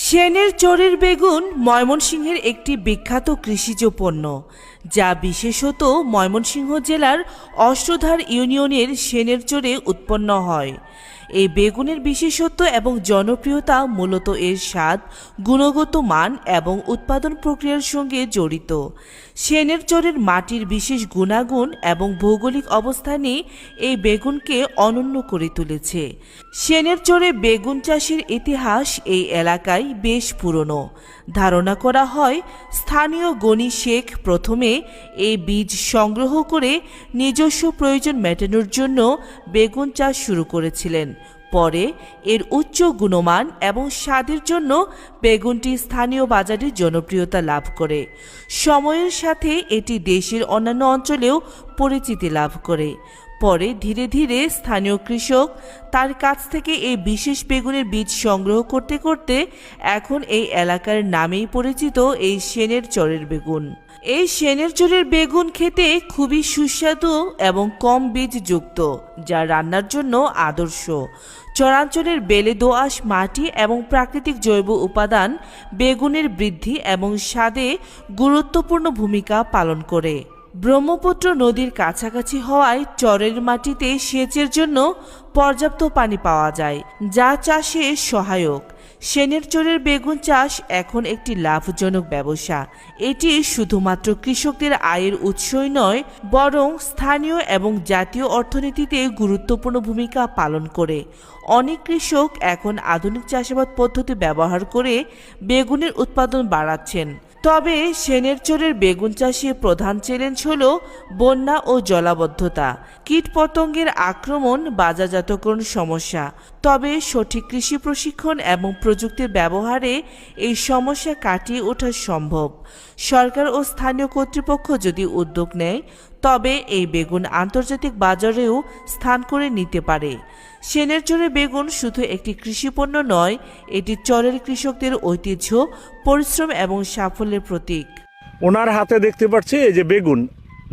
সেনের চরের বেগুন ময়মনসিংহের একটি বিখ্যাত কৃষিজ পণ্য, যা বিশেষত ময়মনসিংহ জেলার অষ্টধার ইউনিয়নের সেনের চরে উৎপন্ন হয়। এই বেগুনের বিশেষত্ব এবং জনপ্রিয়তা মূলত এর স্বাদ, গুণগত মান এবং উৎপাদন প্রক্রিয়ার সঙ্গে জড়িত। সেনের চরের মাটির বিশেষ গুণাগুণ এবং ভৌগোলিক অবস্থানই এই বেগুনকে অনন্য করে তুলেছে। সেনের চরে বেগুন চাষের ইতিহাস এই এলাকায় বেশ পুরনো। ধারণা করা হয় স্থানীয় গনি শেখ প্রথমে এই বীজ সংগ্রহ করে নিজস্ব প্রয়োজন মেটানোর জন্য বেগুন চাষ শুরু করেছিলেন। পরে এর উচ্চ গুণমান এবং স্বাদের জন্য বেগুনটি স্থানীয় বাজারে জনপ্রিয়তা লাভ করে। সময়ের সাথে এটি দেশের অন্যান্য অঞ্চলেও পরিচিতি লাভ করে। পরে ধীরে ধীরে স্থানীয় কৃষক তার কাছ থেকে এই বিশেষ বেগুনের বীজ সংগ্রহ করতে করতে এখন এই এলাকার নামেই পরিচিত এই সেনের চরের বেগুন। এই সেনের চরের বেগুন খেতে খুবই সুস্বাদু এবং কম বীজযুক্ত, যা রান্নার জন্য আদর্শ। চরাঞ্চলের বেলে দোআঁশ মাটি এবং প্রাকৃতিক জৈব উপাদান বেগুনের বৃদ্ধি এবং স্বাদে গুরুত্বপূর্ণ ভূমিকা পালন করে। ব্রহ্মপুত্র নদীর কাছাকাছি হওয়ায় চরের মাটিতে সেচের জন্য পর্যাপ্ত পানি পাওয়া যায়, যা চাষে সহায়ক। সেনের চরের বেগুন চাষ এখন একটি লাভজনক ব্যবসা। এটি শুধুমাত্র কৃষকদের আয়ের উৎসই নয়, বরং স্থানীয় এবং জাতীয় অর্থনীতিতে গুরুত্বপূর্ণ ভূমিকা পালন করে। অনেক কৃষক এখন আধুনিক চাষাবাদ পদ্ধতি ব্যবহার করে বেগুনের উৎপাদন বাড়াচ্ছেন। তবে সেনের চরের বেগুন চাষে প্রধান চ্যালেঞ্জ হল বন্যা ও জলাবদ্ধতা, কীটপতঙ্গের আক্রমণ, বাজারজাতকরণ সমস্যা। তবে সঠিক কৃষি প্রশিক্ষণ এবং প্রযুক্তির ব্যবহারে এই সমস্যা কাটিয়ে ওঠা সম্ভব। সরকার ও স্থানীয় কর্তৃপক্ষ যদি উদ্যোগ নেয়, তবে এই বেগুন আন্তর্জাতিক বাজারেও স্থান করে নিতে পারে। সেনের চরের বেগুন শুধু একটি কৃষিপণ্য নয়, এটি চরের কৃষকদের ঐতিহ্য, পরিশ্রম এবং সাফল্যের প্রতীক। ওনার হাতে দেখতে পাচ্ছি এই যে বেগুন।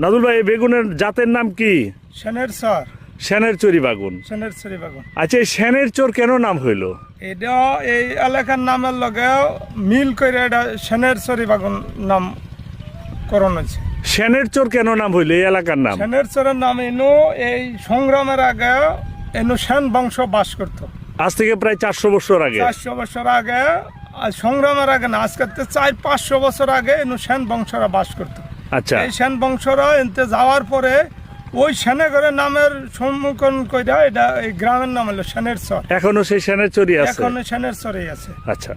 নাদুল ভাই, এই বেগুনের জাতের নাম কি? সেনের চর। সেনের চরি বাগুন। সেনের চরি বাগুন। আচ্ছা, এই সেনের চর কেন নাম হইল? এটা এই এলাকার নামের লগে মিল করে এটা সেনের চরি বাগুন নাম করণ হয়েছে। সেনের চর কেন নাম হইল এই এলাকার নাম? সেনের চরের নাম এনু এই সংগ্রামের আগে এনু সেন বংশ বাস করত। আজ থেকে প্রায় 400 বছর আগে। 400 বছর আগে, সংগ্রামের আগে না, আজকে 400-500 বছর আগে এনু সেন বংশরা বাস করত। আচ্ছা, এই সেন বংশরা এনতে যাওয়ার পরে ওই সেনেগড়ের নামের সম্মুখীন কইরা এটা এই গ্রামের নাম হলো সেনের চর। এখনো সেই সেনের চরই আছে? এখনো সেনের চরই আছে। আচ্ছা।